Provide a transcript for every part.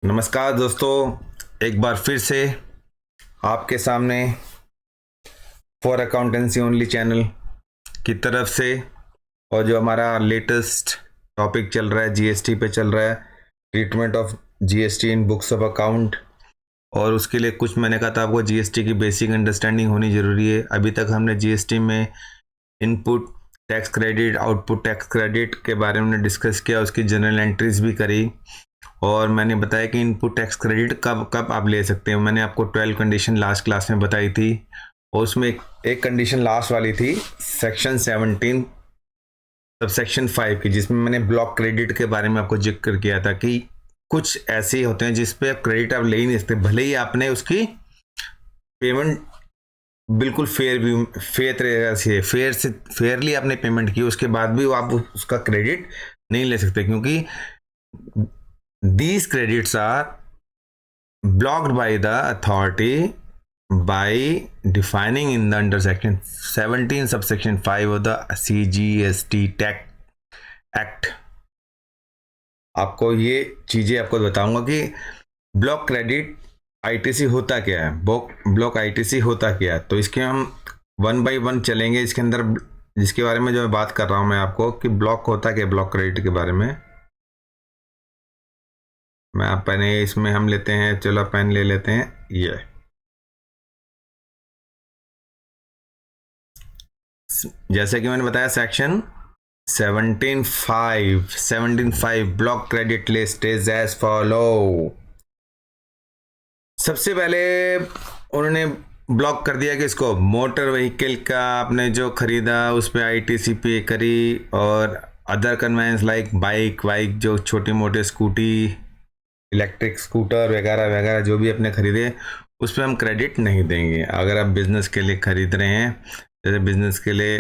नमस्कार दोस्तों, एक बार फिर से आपके सामने फॉर अकाउंटेंसी ओनली चैनल की तरफ से। और जो हमारा लेटेस्ट टॉपिक चल रहा है जीएसटी पे चल रहा है, treatment of GST in books of account. और उसके लिए कुछ मैंने कहा था आपको जीएसटी की बेसिक अंडरस्टैंडिंग होनी ज़रूरी है। अभी तक हमने जीएसटी में input tax credit, output tax credit के बारे में डिस्कस किया, उसकी जनरल एंट्रीज भी करी। और मैंने बताया कि इनपुट टैक्स क्रेडिट कब कब आप ले सकते हैं। मैंने आपको 12 कंडीशन लास्ट क्लास में बताई थी, और उसमें एक कंडीशन लास्ट वाली थी सेक्शन 17 सबसेक्शन 5 की, जिसमें मैंने ब्लॉक क्रेडिट के बारे में आपको जिक्र किया था कि कुछ ऐसे होते हैं जिस पे क्रेडिट आप ले ही नहीं सकते, भले ही आपने उसकी पेमेंट बिल्कुल फेयर तरीके से फेयरली आपने पेमेंट की, उसके बाद भी आप उसका क्रेडिट नहीं ले सकते, क्योंकि these credits are blocked by the authority by defining in the under section 17 subsection 5 of the CGST tax act। आपको ये चीजें आपको बताऊंगा कि ब्लॉक क्रेडिट आईटीसी होता क्या है, ब्लॉक आईटीसी होता क्या है। तो इसके हम वन बाय वन चलेंगे इसके अंदर, जिसके बारे में जो मैं बात कर रहा हूं मैं आपको कि ब्लॉक होता क्या, ब्लॉक क्रेडिट के बारे में। मैं आप पेन इसमें हम लेते हैं, चलो पेन ले लेते हैं ये। जैसे कि मैंने बताया section 17.5 block credit list is as follow. सबसे पहले उन्होंने ब्लॉक कर दिया कि इसको मोटर व्हीकल का आपने जो खरीदा उस पर आईटीसी पे करी, और अदर कन्वेंस लाइक बाइक जो छोटी मोटे स्कूटी, इलेक्ट्रिक स्कूटर वगैरह वगैरह जो भी अपने खरीदे उस पर हम क्रेडिट नहीं देंगे। अगर आप बिजनेस के लिए खरीद रहे हैं, जैसे बिजनेस के लिए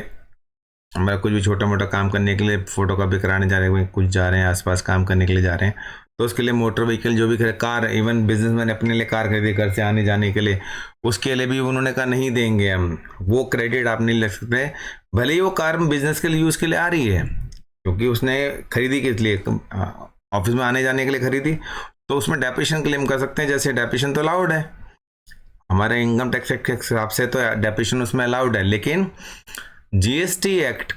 हमारा कुछ भी छोटा मोटा काम करने के लिए, फोटो कॉपी कराने जा रहे हैं, कुछ जा रहे हैं आसपास काम करने के लिए जा रहे हैं, तो उसके लिए मोटर व्हीकल जो भी खरीदे, कार, इवन बिजनेसमैन अपने लिए कार खरीदे घर से आने जाने के लिए, उसके लिए भी उन्होंने कहा नहीं देंगे हम, वो क्रेडिट आप नहीं ले सकते, भले ही वो कार बिजनेस के लिए यूज़ के लिए आ रही है, क्योंकि उसने खरीदी किस लिए, ऑफिस में आने जाने के लिए खरीदी, तो उसमें डेप्रेशन क्लेम कर सकते हैं। जैसे डेप्रेशन तो अलाउड है हमारे इनकम टैक्स के हिसाब से, तो डेप्रेशन उसमें अलाउड है, लेकिन जीएसटी एक्ट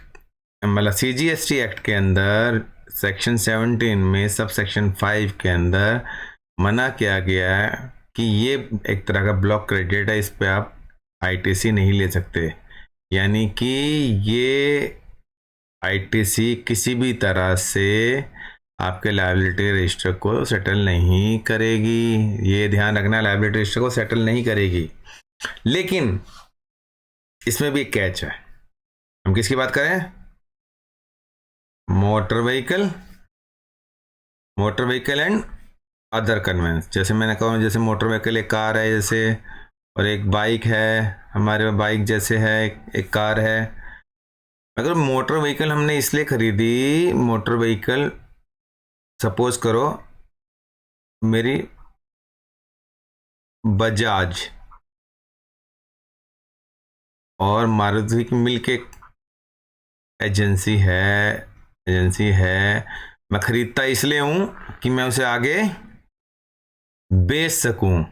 मतलब सीजीएसटी एक्ट के अंदर सेक्शन 17 में सब सेक्शन 5 के अंदर मना किया गया है कि ये एक तरह का ब्लॉक क्रेडिट है, इस पे आप आईटीसी नहीं ले सकते। यानी कि ये आईटीसी किसी भी तरह से आपके लायबिलिटी रजिस्टर को सेटल नहीं करेगी, ये ध्यान रखना, लायबिलिटी रजिस्टर को सेटल नहीं करेगी। लेकिन इसमें भी एक कैच है। हम किसकी बात करें? Motor vehicle and other conveyance. जैसे मैंने कहा, जैसे मोटर व्हीकल एक कार है जैसे, और एक बाइक है, हमारे बाइक जैसे है, एक कार है। अगर मोटर व्हीकल हमने इसलिए खरीदी, मोटर व्हीकल सपोज करो मेरी बजाज और मारुति की मिलके एजेंसी है, मैं खरीदता इसलिए हूं कि मैं उसे आगे बेच सकूं,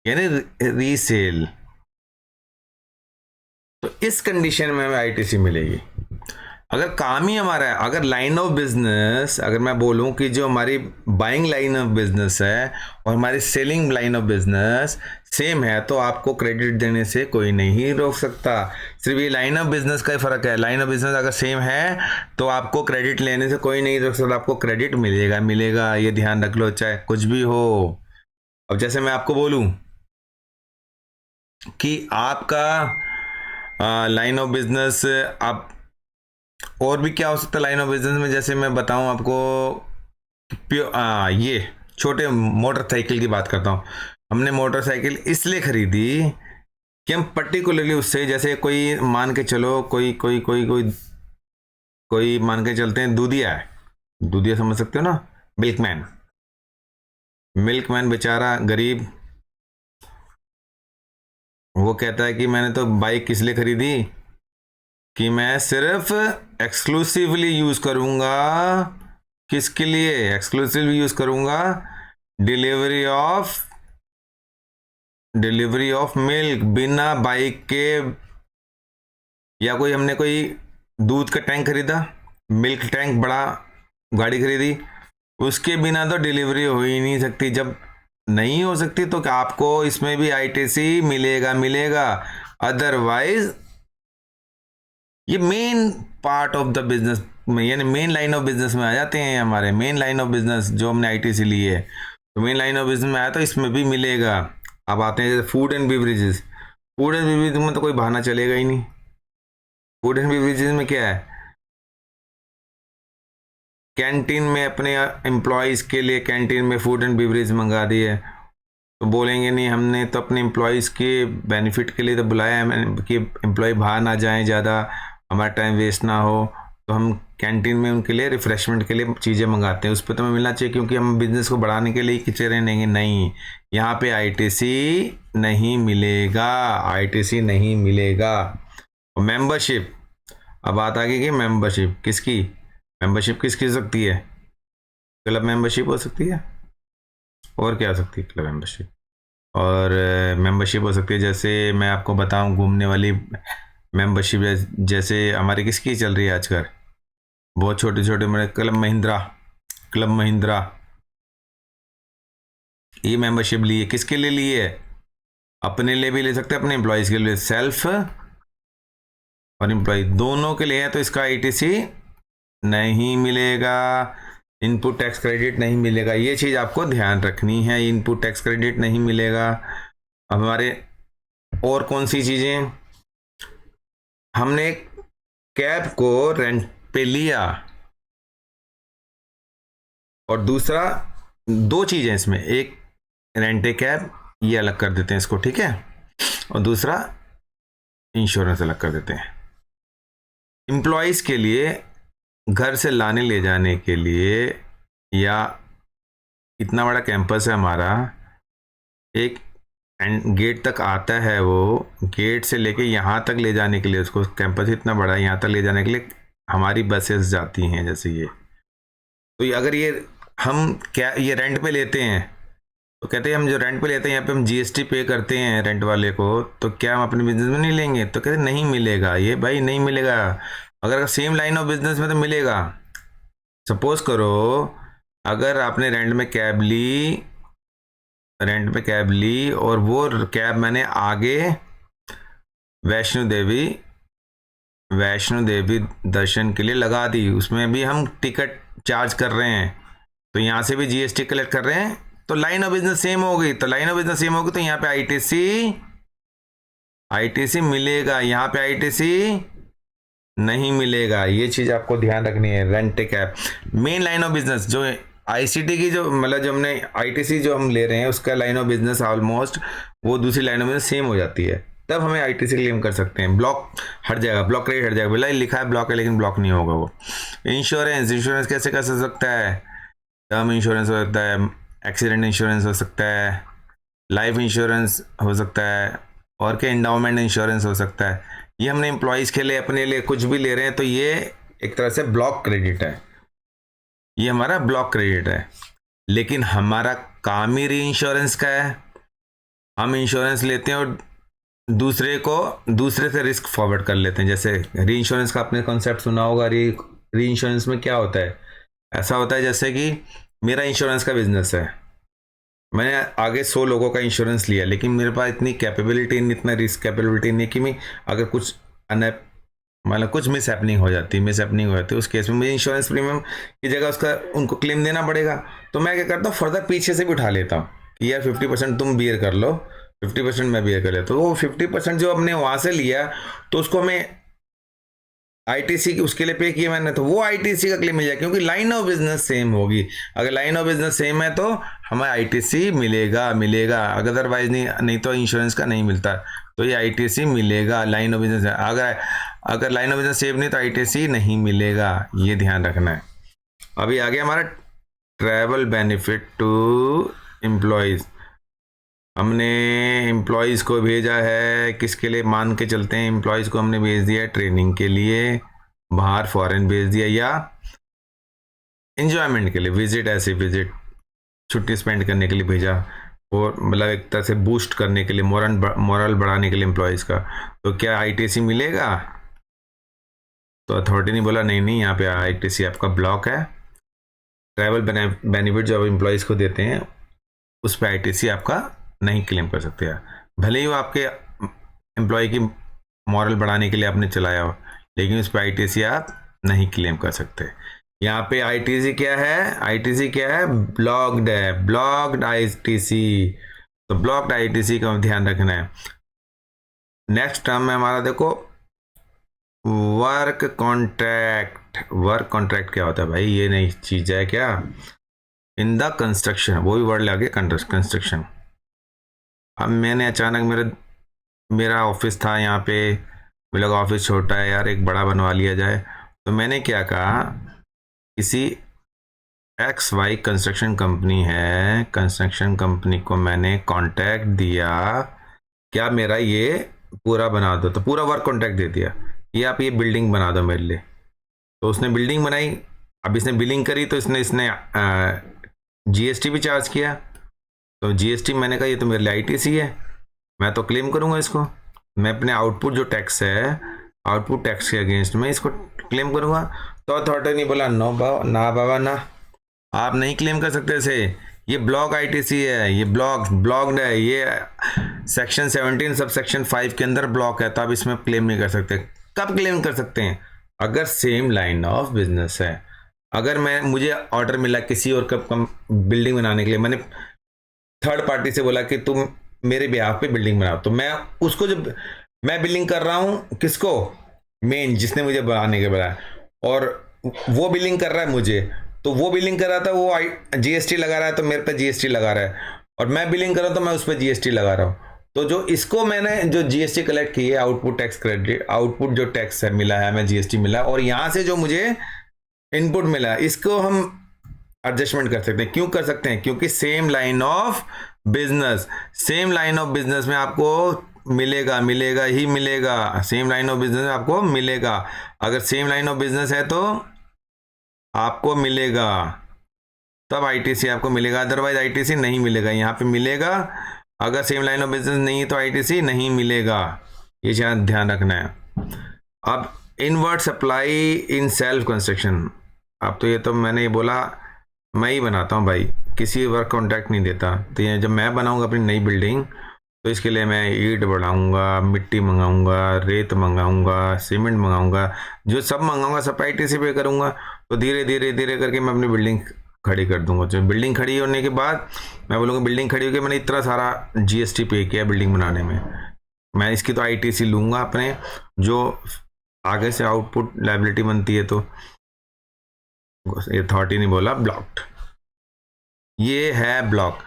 यानी रीसेल। तो इस कंडीशन में हमें आईटीसी मिलेगी। अगर काम ही हमारा है, अगर लाइन ऑफ बिजनेस, अगर मैं बोलूं कि जो हमारी बाइंग लाइन ऑफ बिजनेस है और हमारी selling line of business same है, तो आपको क्रेडिट देने से कोई नहीं रोक सकता। सिर्फ ये लाइन ऑफ बिजनेस का ही फर्क है। लाइन ऑफ बिजनेस अगर सेम है तो आपको क्रेडिट लेने से कोई नहीं रोक सकता, आपको क्रेडिट मिलेगा, ये ध्यान रख लो, चाहे कुछ भी हो। अब जैसे मैं आपको बोलूं कि आपका लाइन ऑफ बिजनेस, आप और भी क्या हो सकता है लाइन ऑफ बिजनेस में, जैसे मैं बताऊं आपको, ये छोटे मोटरसाइकिल की बात करता हूं। हमने मोटरसाइकिल इसलिए खरीदी कि हम पर्टिकुलरली उससे, जैसे कोई मान के चलो, कोई मान के चलते हैं दूधिया है, दूधिया समझ सकते हो ना, मिल्कमैन बेचारा गरीब, वो कहता है कि मैंने तो बाइक किस लिए खरीदी कि मैं सिर्फ एक्सक्लूसिवली यूज करूंगा, किसके लिए एक्सक्लूसिवली यूज करूंगा, डिलीवरी ऑफ मिल्क, बिना बाइक के, या कोई हमने कोई दूध का टैंक खरीदा, मिल्क टैंक बड़ा गाड़ी खरीदी, उसके बिना तो डिलीवरी हो ही नहीं सकती। जब नहीं हो सकती तो आपको इसमें भी आईटीसी मिलेगा। अदरवाइज ये main part of the business में, यानी मेन लाइन ऑफ बिजनेस में आ जाते हैं। हमारे मेन लाइन ऑफ बिजनेस जो हमने आईटीसी ली है, तो मेन लाइन ऑफ बिजनेस में आया तो इसमें भी मिलेगा। अब आते हैं जैसे food and beverages. Food and beverages में तो कोई बहाना चलेगा ही नहीं। फूड एंड बेवरेजेस में क्या है, कैंटीन में अपने एम्प्लॉयज़ के लिए कैंटीन में फूड एंड बेवरेज मंगा दी है, तो बोलेंगे नहीं हमने तो अपने एम्प्लॉयज़ के बेनिफिट के लिए तो बुलाया है कि एम्प्लॉय बाहर ना जाएं ज़्यादा, हमारा टाइम वेस्ट ना हो, तो हम कैंटीन में उनके लिए रिफ़्रेशमेंट के लिए चीज़ें मंगाते हैं। उस पर तो हमें मिलना चाहिए, क्योंकि हम बिज़नेस को बढ़ाने के लिए खिंचे रहेंगे। नहीं, यहाँ पे आईटीसी नहीं मिलेगा, आईटीसी नहीं मिलेगा। और मेंबरशिप, अब बात आ गई कि मेंबरशिप किसकी हो सकती है, क्लब मेंबरशिप हो सकती है। और क्या हो सकती है, क्लब मेंबरशिप और मेंबरशिप हो सकती है। जैसे मैं आपको बताऊं, घूमने वाली मेंबरशिप, जैसे हमारी किसकी चल रही है आजकल, बहुत छोटे छोटे मेरे क्लब महिंद्रा ये मेंबरशिप ली है। किसके लिए ली है, अपने लिए भी ले सकते हैं, अपने एम्प्लॉयज़ के लिए, सेल्फ और एम्प्लॉय दोनों के लिए है, तो इसका आईटीसी नहीं मिलेगा। इनपुट टैक्स क्रेडिट नहीं मिलेगा, ये चीज़ आपको ध्यान रखनी है, इनपुट टैक्स क्रेडिट नहीं मिलेगा। अब हमारे और कौन सी चीज़ें, हमने कैब को रेंट पे लिया, और दूसरा, दो चीज़ें इसमें, एक रेंट ए कैब, ये अलग कर देते हैं इसको, ठीक है, और दूसरा इंश्योरेंस अलग कर देते हैं। एम्प्लॉयज़ के लिए घर से लाने ले जाने के लिए, या इतना बड़ा कैंपस है हमारा, एक गेट तक आता है, वो गेट से लेके यहाँ तक ले जाने के लिए, उसको कैंपस इतना बड़ा है, यहाँ तक ले जाने के लिए हमारी बसेस जाती हैं, जैसे ये। तो अगर ये हम क्या ये रेंट पे लेते हैं, तो कहते हैं हम जो रेंट पे लेते हैं यहाँ पे हम जीएसटी पे करते हैं रेंट वाले को, तो क्या हम अपने बिजनेस में नहीं लेंगे, तो कहते नहीं मिलेगा, ये भाई नहीं मिलेगा। अगर सेम लाइन ऑफ बिजनेस में तो मिलेगा। सपोज करो अगर आपने रेंट पे कैब ली और वो कैब मैंने आगे वैष्णो देवी दर्शन के लिए लगा दी, उसमें भी हम टिकट चार्ज कर रहे हैं, तो यहाँ से भी जीएसटी कलेक्ट कर रहे हैं, तो लाइन ऑफ बिजनेस सेम होगी। तो यहाँ पे आईटीसी मिलेगा, यहाँ पे आईटीसी नहीं मिलेगा। ये चीज आपको ध्यान रखनी है। Rent a cab main line of business, जो आईसीटी की जो मतलब जो हमने आईटीसी जो हम ले रहे हैं उसका लाइन ऑफ बिजनेस ऑलमोस्ट वो दूसरी लाइन ऑफ बिजनेस सेम हो जाती है, तब हमें आईटीसी क्लेम कर सकते हैं। ब्लॉक हट जाएगा, ब्लॉक क्रेडिट हट जाएगा, बोला लिखा है ब्लॉक है लेकिन ब्लॉक नहीं होगा वो। इंश्योरेंस कैसे कर सकता है, टर्म इंश्योरेंस हो सकता है, एक्सीडेंट इंश्योरेंस हो सकता है, लाइफ इंश्योरेंस हो सकता है, और क्या एंडाउमेंट इंश्योरेंस हो सकता है। ये हमने एम्प्लॉयज़ के लिए अपने लिए कुछ भी ले रहे हैं तो ये एक तरह से ब्लॉक क्रेडिट है, ये हमारा ब्लॉक क्रेडिट है। लेकिन हमारा काम ही री इंश्योरेंस का है, हम इंश्योरेंस लेते हैं और दूसरे से रिस्क फॉरवर्ड कर लेते हैं। जैसे री इंश्योरेंस का आपने कॉन्सेप्ट सुना होगा। री इंश्योरेंस में क्या होता है, ऐसा होता है जैसे कि मेरा इंश्योरेंस का बिजनेस है, मैंने आगे 100 लोगों का इंश्योरेंस लिया, लेकिन मेरे पास इतनी कैपेबिलिटी नहीं, इतना रिस्क कैपेबिलिटी नहीं कि मैं अगर कुछ मतलब कुछ मिस हैपनिंग हो जाती है उस केस में मुझे इंश्योरेंस प्रीमियम की जगह उसका उनको क्लेम देना पड़ेगा। तो मैं क्या करता हूँ, फर्दर पीछे से भी उठा लेता हूँ कि यार 50% तुम बियर कर लो, 50% मैं बियर कर लेता हूँ। तो वो 50% जो हमने वहाँ से लिया तो उसको हमें आईटीसी उसके लिए पे किया मैंने, तो वो आईटीसी का क्लेम मिल जाएगा, क्योंकि लाइन ऑफ बिजनेस सेम होगी। अगर लाइन ऑफ बिजनेस सेम है तो हमें आईटीसी मिलेगा, अगर अदरवाइज नहीं तो इंश्योरेंस का नहीं मिलता। तो ये आईटीसी मिलेगा, लाइन ऑफ बिजनेस है। अगर लाइन ऑफ बिजनेस सेम नहीं तो आईटीसी नहीं मिलेगा, ये ध्यान रखना है। अभी आ गया हमारा ट्रैवल बेनिफिट टू एम्प्लॉयज़। हमने एम्प्लॉयज़ को भेजा है किसके लिए, मान के चलते हैं एम्प्लॉयज़ को हमने भेज दिया ट्रेनिंग के लिए, बाहर फॉरेन भेज दिया, या एंजॉयमेंट के लिए विजिट छुट्टी स्पेंड करने के लिए भेजा, और मतलब एक तरह से बूस्ट करने के लिए, मोरल बढ़ाने के लिए एम्प्लॉयज़ का, तो क्या आईटीसी मिलेगा? तो अथॉरिटी ने बोला नहीं नहीं, यहाँ पे आईटीसी आपका ब्लॉक है। ट्रैवल बेनिफिट जो आप एम्प्लॉयज़ को देते हैं उस पर आईटीसी आपका नहीं क्लेम कर सकते हैं, भले ही वो आपके एम्प्लॉय की मॉरल बढ़ाने के लिए आपने चलाया हो, लेकिन उस पर आईटीसी आप नहीं क्लेम कर सकते। यहाँ पे आईटीसी क्या है? आईटीसी क्या है? ब्लॉक्ड है, ब्लॉक्ड आईटीसी। तो ब्लॉक्ड आईटीसी का ध्यान रखना है। नेक्स्ट टर्म है हमारा, देखो, वर्क कॉन्ट्रैक्ट। वर्क कॉन्ट्रैक्ट क्या होता है भाई? ये नई चीज है क्या? इन द कंस्ट्रक्शन, वो भी वर्ड लगे कंस्ट्रक्शन। अब मैंने अचानक मेरा ऑफिस था यहाँ पे, मेरा ऑफिस छोटा है यार, एक बड़ा बनवा लिया जाए। तो मैंने क्या कहा, किसी एक्स वाई कंस्ट्रक्शन कंपनी है, कंस्ट्रक्शन कंपनी को मैंने कॉन्ट्रैक्ट दिया, क्या मेरा ये पूरा बना दो। तो पूरा वर्क कॉन्ट्रैक्ट दे दिया, ये आप ये बिल्डिंग बना दो मेरे लिए। तो उसने बिल्डिंग बनाई, अब इसने बिलिंग करी, तो इसने जीएसटी भी चार्ज किया। तो जीएसटी मैंने कहा ये तो मेरे लिए आईटीसी है, मैं तो क्लेम करूंगा इसको। मैं अपने आउटपुट जो टैक्स है, आउटपुट टैक्स के अगेंस्ट में इसको क्लेम करूंगा। तो अथॉरिटी ने बोला नो बाबा ना, आप नहीं क्लेम कर सकते इसे, ये ब्लॉक आईटीसी है, ये ब्लॉक्ड है, ये सेक्शन 17 सब सेक्शन 5 के अंदर ब्लॉक है, तो आप इसमें क्लेम नहीं कर सकते। कब क्लेम कर सकते हैं? अगर सेम लाइन ऑफ बिजनेस है। अगर मुझे ऑर्डर मिला किसी और कब बिल्डिंग बनाने के लिए, मैंने थर्ड पार्टी से बोला कि तुम मेरे बिहाफ पे बिल्डिंग बनाओ, तो मैं उसको, जब मैं बिल्डिंग कर रहा हूं किसको, मेन जिसने मुझे बनाने के बोला, और वो बिल्डिंग कर रहा है मुझे, तो वो बिलिंग कर रहा था, वो जीएसटी लगा रहा है, तो मेरे पे जीएसटी लगा रहा है, और मैं बिलिंग कर रहा हूं तो मैं उस पर जीएसटी लगा रहा हूं। तो जो इसको मैंने जो जीएसटी कलेक्ट की है, आउटपुट टैक्स क्रेडिट, आउटपुट जो टैक्स है मिला है, हमें जीएसटी मिला, और यहां से जो मुझे इनपुट मिला, इसको हम एडजस्टमेंट कर सकते हैं। क्यों कर सकते हैं? क्योंकि same line of business, same line of business में आपको मिलेगा ही मिलेगा, सेम लाइन ऑफ बिजनेस में आपको मिलेगा। अगर सेम लाइन ऑफ बिजनेस है तो आपको मिलेगा, तब आईटीसी आपको मिलेगा, अदरवाइज आईटीसी नहीं मिलेगा। यहाँ पे मिलेगा, अगर सेम लाइन ऑफ बिजनेस नहीं है तो आईटीसी नहीं मिलेगा, ये ध्यान रखना है। अब inward supply in self construction, अब तो ये तो मैंने ये बोला, मैं ही बनाता हूँ भाई, किसी वर्क कॉन्ट्रैक्ट नहीं देता। तो ये जब मैं बनाऊंगा अपनी नई बिल्डिंग, तो इसके लिए मैं ईंट बढ़ाऊंगा, मिट्टी मंगाऊंगा, रेत मंगाऊंगा, सीमेंट मंगाऊंगा, जो सब मंगाऊंगा सब आईटीसी पे करूंगा। तो धीरे धीरे धीरे करके मैं अपनी बिल्डिंग खड़ी कर दूंगा। जो बिल्डिंग खड़ी होने के बाद मैं बोलूँगा बिल्डिंग खड़ी होगी, मैंने इतना सारा जीएसटी पे किया बिल्डिंग बनाने में, मैं इसकी तो आईटीसी लूंगा अपने, जो आगे से आउटपुट लायबिलिटी बनती है। तो अथॉरिटी ने बोला ब्लॉक्ड, ये है ब्लॉक,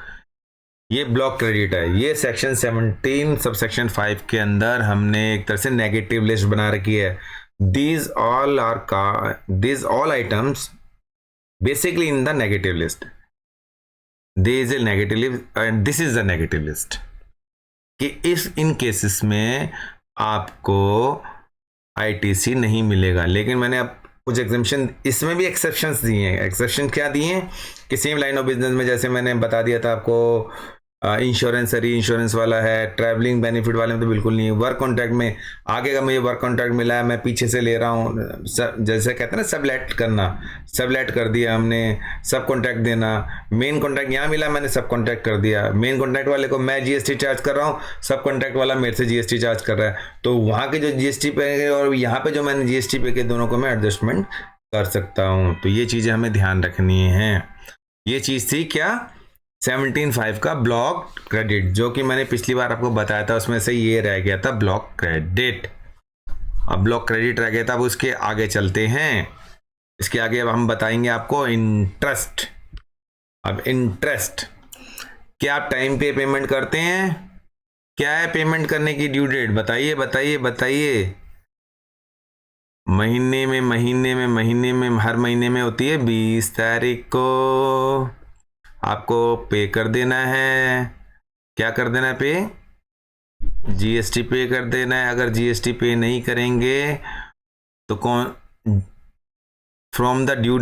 ये ब्लॉक क्रेडिट है। ये सेक्शन 17 सब सेक्शन 5 के अंदर हमने एक तरह से नेगेटिव लिस्ट बना रखी है। These all items basically in the negative list, this is negative list and this is the negative list, कि इन केसेस में आपको आईटीसी नहीं मिलेगा। लेकिन मैंने अब कुछ एग्जेम्पशन, इसमें भी एक्सेप्शंस दिए हैं। एक्सेप्शन क्या दिए हैं कि सेम लाइन ऑफ बिजनेस में, जैसे मैंने बता दिया था आपको, इंश्योरेंस री इंश्योरेंस वाला है, ट्रैवलिंग बेनिफिट वाले में तो बिल्कुल नहीं है। वर्क कॉन्ट्रैक्ट में आगे का मुझे वर्क कॉन्ट्रैक्ट मिला है, मैं पीछे से ले रहा हूँ, जैसे कहते हैं ना सबलेट करना, सबलेट कर दिया हमने, सब कॉन्ट्रैक्ट देना। मेन कॉन्ट्रैक्ट यहाँ मिला, मैंने सब कॉन्ट्रैक्ट कर दिया। मेन कॉन्ट्रैक्ट वाले को मैं जीएसटी चार्ज कर रहा हूँ, सब कॉन्ट्रैक्ट वाला मेरे से जीएसटी चार्ज कर रहा है। तो वहाँ के जो जीएसटी पे और यहाँ पे जो मैंने जीएसटी पे के, दोनों को मैं एडजस्टमेंट कर सकता हूँ। तो ये चीज़ें हमें ध्यान रखनी है। ये चीज़ थी क्या, 17.5 का ब्लॉक क्रेडिट, जो कि मैंने पिछली बार आपको बताया था, उसमें से ये रह गया था ब्लॉक क्रेडिट। अब ब्लॉक क्रेडिट रह गया था, अब उसके आगे चलते हैं। इसके आगे अब हम बताएंगे आपको इंटरेस्ट। अब इंटरेस्ट, क्या आप टाइम पे पेमेंट करते हैं? क्या है पेमेंट करने की ड्यू डेट? बताइए बताइए बताइए। महीने में हर महीने में होती है 20 तारीख को आपको पे कर देना है। क्या कर देना है? पे, जीएसटी पे कर देना है। अगर जीएसटी पे नहीं करेंगे तो फ्रॉम द ड्यू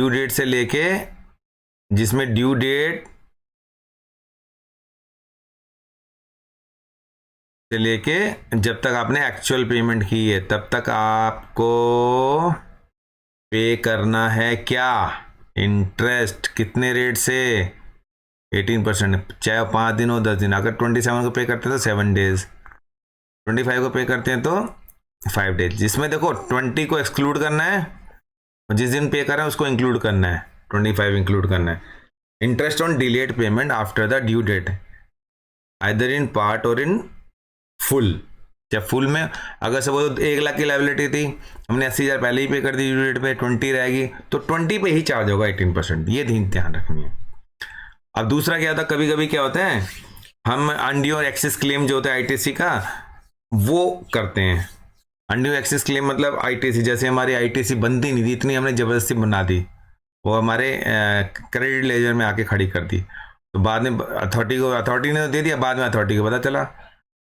डेट से लेके जिसमें ड्यू डेट से लेके जब तक आपने एक्चुअल पेमेंट की है तब तक आपको पे करना है क्या, इंटरेस्ट। कितने रेट से? 18%, चाहे 5 दिन हो 10 दिन। अगर 27 को पे करते हैं तो 7 डेज, 25 को पे करते हैं तो 5 डेज। जिसमें देखो 20 को एक्सक्लूड करना है और जिस दिन पे कर रहे हैं उसको इंक्लूड करना है, 25 इंक्लूड करना है। Interest on delayed payment after the due date, either in part or in full. जब फुल में अगर सपोज 1 लाख की लाइबिलिटी थी, हमने 80,000 पहले ही पे कर दी ड्यू डेट पे, 20 रहेगी तो 20 पे ही चार्ज होगा 18%। ये ध्यान रखनी है। अब दूसरा क्या होता है, कभी कभी क्या होता है हम अनड्यू और एक्सेस क्लेम जो होता है आईटीसी का वो करते हैं। अनड्यू एक्सेस क्लेम मतलब आईटीसी, जैसे हमारी आईटीसी बनती नहीं थी, इतनी हमने जबरदस्ती बना दी, वो हमारे क्रेडिट लेजर में आके खड़ी कर दी, तो बाद में अथॉरिटी ने तो दे दिया, बाद में अथॉरिटी को पता चला।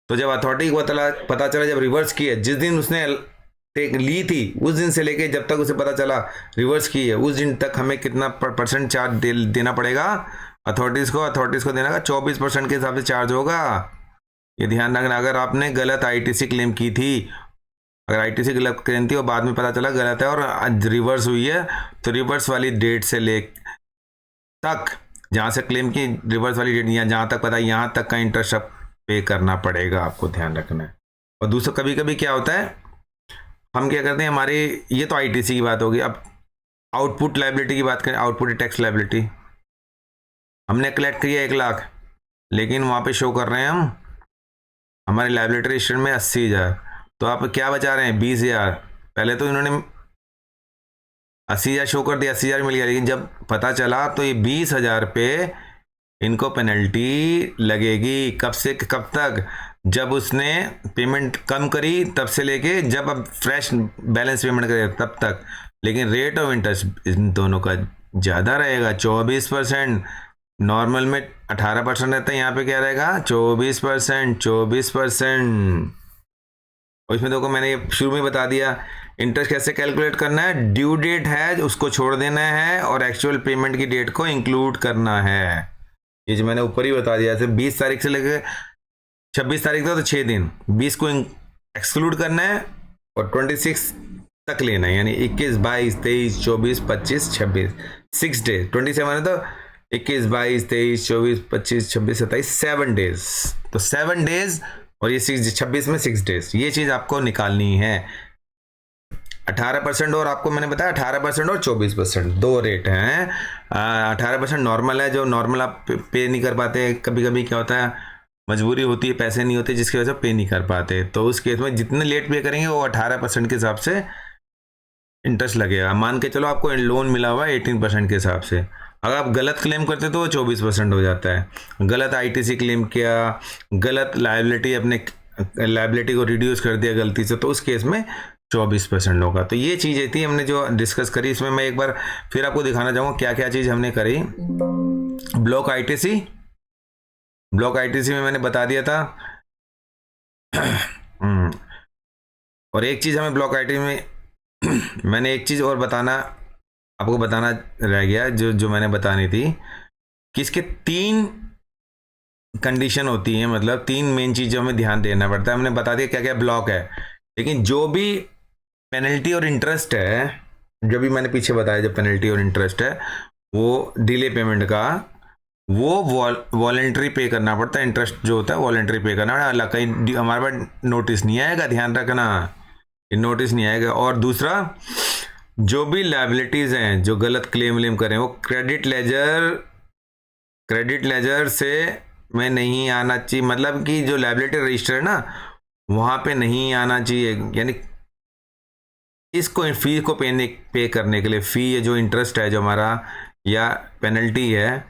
तो जब अथॉरिटी को पता चला जब रिवर्स किया, जिस दिन उसने टेक ली थी उस दिन से लेके जब तक उसे पता चला रिवर्स की है, उस दिन तक हमें कितना परसेंट चार्ज देना पड़ेगा अथॉरिटीज़ को देना का 24% के हिसाब से चार्ज होगा। ये ध्यान रखना। अगर आपने गलत आईटीसी क्लेम की थी, अगर आईटीसी गलत क्लेम थी और बाद में पता चला गलत है और रिवर्स हुई है, तो रिवर्स वाली डेट से ले तक, जहाँ से क्लेम की रिवर्स वाली डेट या जहाँ तक पता है यहाँ तक का इंटरेस्ट पे करना पड़ेगा, आपको ध्यान रखना है। और दूसरा कभी कभी क्या होता है हम क्या करते हैं, हमारे ये तो आईटीसी की बात होगी। अब आउटपुट लाइबिलिटी की बात करें, आउटपुट टैक्स लाइबिलिटी हमने कलेक्ट किया 1 लाख, लेकिन वहाँ पे शो कर रहे हैं हम हमारे लाइबिलिटी रजिस्टर में 80,000, तो आप क्या बचा रहे हैं 20,000। पहले तो इन्होंने 80,000 शो कर दिया, 80,000 मिल गया, लेकिन जब पता चला तो ये 20,000 पे इनको पेनल्टी लगेगी। कब से कब तक? जब उसने पेमेंट कम करी तब से लेके जब अब फ्रेश बैलेंस पेमेंट करे तब तक। लेकिन रेट ऑफ इंटरेस्ट इन दोनों का ज़्यादा रहेगा, 24%। नॉर्मल में 18% रहता है, यहाँ पे क्या रहेगा 24%, 24%। और इसमें देखो मैंने शुरू में बता दिया इंटरेस्ट कैसे कैलकुलेट करना है। ड्यू डेट है उसको छोड़ देना है और एक्चुअल पेमेंट की डेट को इंक्लूड करना है। ये जो मैंने ऊपर ही बता दिया, जैसे 20 तारीख से लेकर 26 तारीख तक तो 6 दिन, 20 को एक्सक्लूड करना है और 26 तक लेना है, यानी 21, 22, 23, 24, 25, 26, 6 डेज। 27 है तो 21, 22, 23, 24, 25, 26, 27, 7 डेज। तो 7 डेज और ये 26 में 6 डेज, ये चीज़ आपको निकालनी है। 18% और आपको मैंने बताया 18% और 24%, दो रेट हैं। 18% नॉर्मल है, जो नॉर्मल आप पे नहीं कर पाते, कभी कभी क्या होता है मजबूरी होती है, पैसे नहीं होते जिसकी वजह से पे नहीं कर पाते, तो उस केस में जितने लेट पे करेंगे वो 18% के हिसाब से इंटरेस्ट लगेगा। मान के चलो आपको लोन मिला हुआ है 18% के हिसाब से, अगर आप गलत क्लेम करते तो वो 24% हो जाता है। गलत आईटीसी क्लेम किया, गलत लायबिलिटी, अपने लायबिलिटी को रिड्यूस कर दिया गलती से, तो उस केस में 24% होगा। तो ये चीज़ें थी हमने जो डिस्कस करी। इसमें मैं एक बार फिर आपको दिखाना चाहूँगा क्या क्या चीज़ हमने करी। ब्लॉक आईटीसी में मैंने बता दिया था। और एक चीज़ हमें ब्लॉक आईटीसी में मैंने एक चीज़ और आपको बताना रह गया, जो मैंने बतानी थी कि इसके 3 कंडीशन होती हैं, मतलब 3 मेन चीज़ों में ध्यान देना पड़ता है। हमने बता दिया क्या क्या ब्लॉक है, लेकिन जो भी पेनल्टी और इंटरेस्ट है, जो भी मैंने पीछे बताया, जो पेनल्टी और इंटरेस्ट है वो डिले पेमेंट का, वो वॉलेंट्री पे करना पड़ता है। इंटरेस्ट जो होता है वॉलेंट्री पे करना पड़ता है, कहीं हमारे पास नोटिस नहीं आएगा, ध्यान रखना, नोटिस नहीं आएगा। और दूसरा, जो भी लायबिलिटीज़ हैं जो गलत क्लेम करें वो क्रेडिट लेजर से में नहीं आना चाहिए, मतलब कि जो लायबिलिटी रजिस्टर है ना वहाँ पे नहीं आना चाहिए। यानी इसको फी को पे करने के लिए, फी जो इंटरेस्ट है जो हमारा या पेनल्टी है,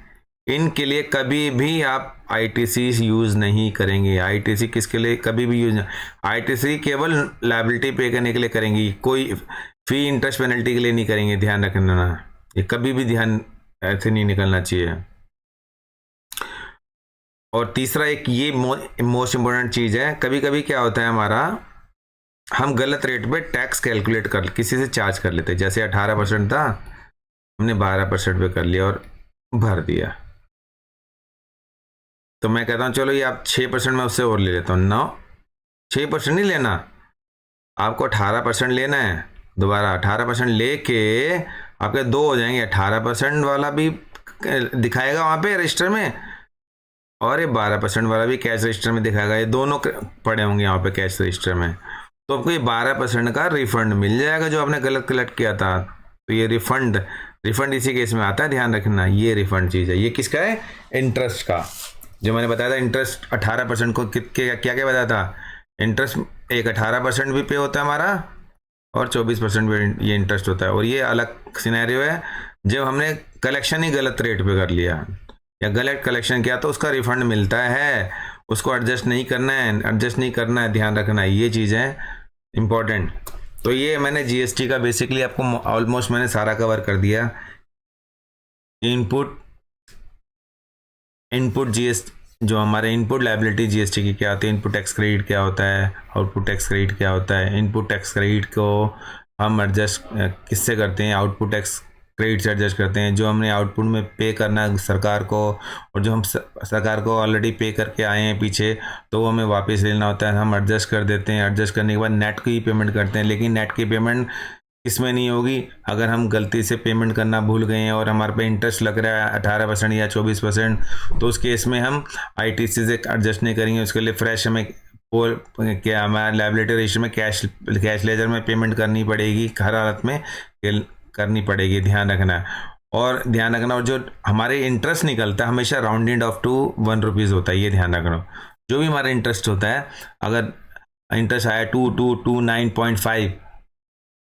इनके लिए कभी भी आप आईटीसी यूज़ नहीं करेंगे। आईटीसी किसके लिए कभी भी यूज नहीं, आईटीसी केवल लायबिलिटी पे करने के लिए करेंगी, कोई फी इंटरेस्ट पेनल्टी के लिए नहीं करेंगे, ध्यान रखना। ये कभी भी ध्यान ऐसे नहीं निकलना चाहिए। और तीसरा एक ये मोस्ट इम्पोर्टेंट चीज़ है, कभी कभी क्या होता है हमारा, हम गलत रेट पे टैक्स कैलकुलेट कर किसी से चार्ज कर लेते हैं। जैसे 18% था, हमने 12% पे कर लिया, और भर दिया। तो मैं कहता हूँ चलो ये आप 6% में उससे और ले लेता हूँ। 6% नहीं लेना, आपको 18% लेना है। दोबारा 18% लेके आपके दो हो जाएंगे। 18% वाला भी दिखाएगा वहाँ पे रजिस्टर में, और ये 12% वाला भी कैश रजिस्टर में दिखाएगा। ये दोनों पड़े होंगे यहाँ पे कैश रजिस्टर में। तो आपको ये 12% का रिफंड मिल जाएगा जो आपने गलत कलेक्ट किया था। तो ये रिफंड रिफंड इसी केस में आता है, ध्यान रखना। ये रिफंड चीज़ है। ये किसका है? इंटरेस्ट का। जो मैंने बताया था इंटरेस्ट 18% को क्या क्या बताया था? इंटरेस्ट एक 18% भी पे होता है हमारा, और 24% भी ये इंटरेस्ट होता है। और ये अलग सिनेरियो है जब हमने कलेक्शन ही गलत रेट पे कर लिया या गलत कलेक्शन किया, तो उसका रिफंड मिलता है। उसको एडजस्ट नहीं करना है, एडजस्ट नहीं करना है, ध्यान रखना है। ये चीज़ है इम्पोर्टेंट। तो ये मैंने जीएसटी का बेसिकली आपको ऑलमोस्ट मैंने सारा कवर कर दिया। इनपुट इनपुट जीएसटी, जो हमारे इनपुट लायबिलिटी जीएसटी की क्या होती है, इनपुट टैक्स क्रेडिट क्या होता है, आउटपुट टैक्स क्रेडिट क्या होता है। इनपुट टैक्स क्रेडिट को हम एडजस्ट किससे करते हैं? आउटपुट टैक्स क्रेडिट से एडजस्ट करते हैं। जो हमने आउटपुट में पे करना है सरकार को, और जो हम सरकार को ऑलरेडी पे करके आए हैं पीछे, तो वो हमें वापस लेना होता है। हम एडजस्ट कर देते हैं। एडजस्ट करने के बाद नेट की पेमेंट करते हैं। लेकिन नेट की पेमेंट इसमें नहीं होगी अगर हम गलती से पेमेंट करना भूल गए हैं और हमारे पे इंटरेस्ट लग रहा है 18% या 24%, तो उस केस में हम आईटीसी से एडजस्ट नहीं करेंगे। उसके लिए फ्रेश हमें क्या हमारे लायबिलिटी रजिस्टर में कैश लेजर में पेमेंट करनी पड़ेगी, हर हालत में करनी पड़ेगी, ध्यान रखना। और ध्यान रखना, और जो हमारे इंटरेस्ट निकलता है हमेशा राउंडेड ऑफ टू 1 रुपीज़ होता है, ये ध्यान रखना। जो भी हमारा इंटरेस्ट होता है, अगर इंटरेस्ट आया 2229.5,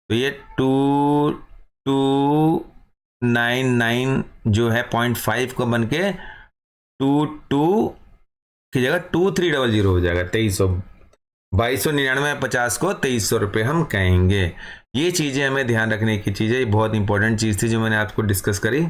तो ये 2299 जो है 0.5 को बन के 22 की जगह 2300 हो जाएगा। 2299.50 को 2300 रुपये हम कहेंगे। ये चीज़ें हमें ध्यान रखने की चीज़ें, ये बहुत इंपॉर्टेंट चीज़ थी जो मैंने आपको डिस्कस करी।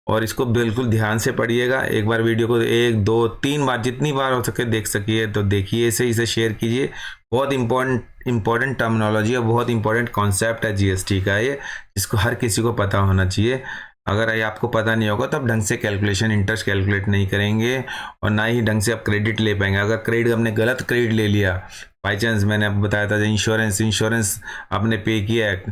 और इसको बिल्कुल ध्यान से पढ़िएगा। एक बार वीडियो को 1 2 3 बार, जितनी बार हो सके देख सकिए तो देखिए, इसे शेयर कीजिए। बहुत इंपॉर्टेंट टर्मिनोलॉजी है, बहुत इंपॉर्टेंट कॉन्सेप्ट है जीएसटी का ये, जिसको हर किसी को पता होना चाहिए। अगर ये आपको पता नहीं होगा तो आप ढंग से कैलकुलेशन इंटरेस्ट कैलकुलेट नहीं करेंगे, और ना ही ढंग से आप क्रेडिट ले पाएंगे। अगर क्रेडिट आपने गलत क्रेडिट ले लिया बाई चांस, मैंने आपको बताया था इंश्योरेंस आपने पे किया है,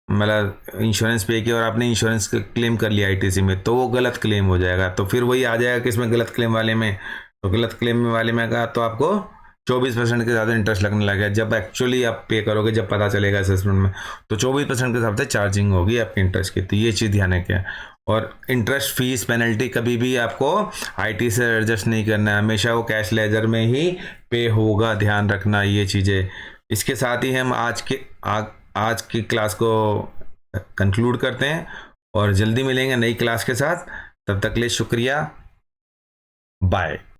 मतलब इंश्योरेंस पे किया और आपने इंश्योरेंस क्लेम कर लिया आईटीसी में, तो वो गलत क्लेम हो जाएगा। तो फिर वही आ जाएगा कि इसमें गलत क्लेम वाले में, तो गलत क्लेम वाले में कहा तो आपको 24% के ज़्यादा इंटरेस्ट लगने लगा। जब एक्चुअली आप पे करोगे, जब पता चलेगा असेसमेंट में, तो 24% के हिसाब से चार्जिंग होगी आपके इंटरेस्ट की। तो ये चीज़ ध्यान रखें। और इंटरेस्ट फीस पेनल्टी कभी भी आपको आईटी से एडजस्ट नहीं करना है, हमेशा वो कैश लेजर में ही पे होगा, ध्यान रखना ये चीज़ें। इसके साथ ही हम आज की क्लास को कंक्लूड करते हैं और जल्दी मिलेंगे नई क्लास के साथ। तब तक के लिए शुक्रिया, बाय।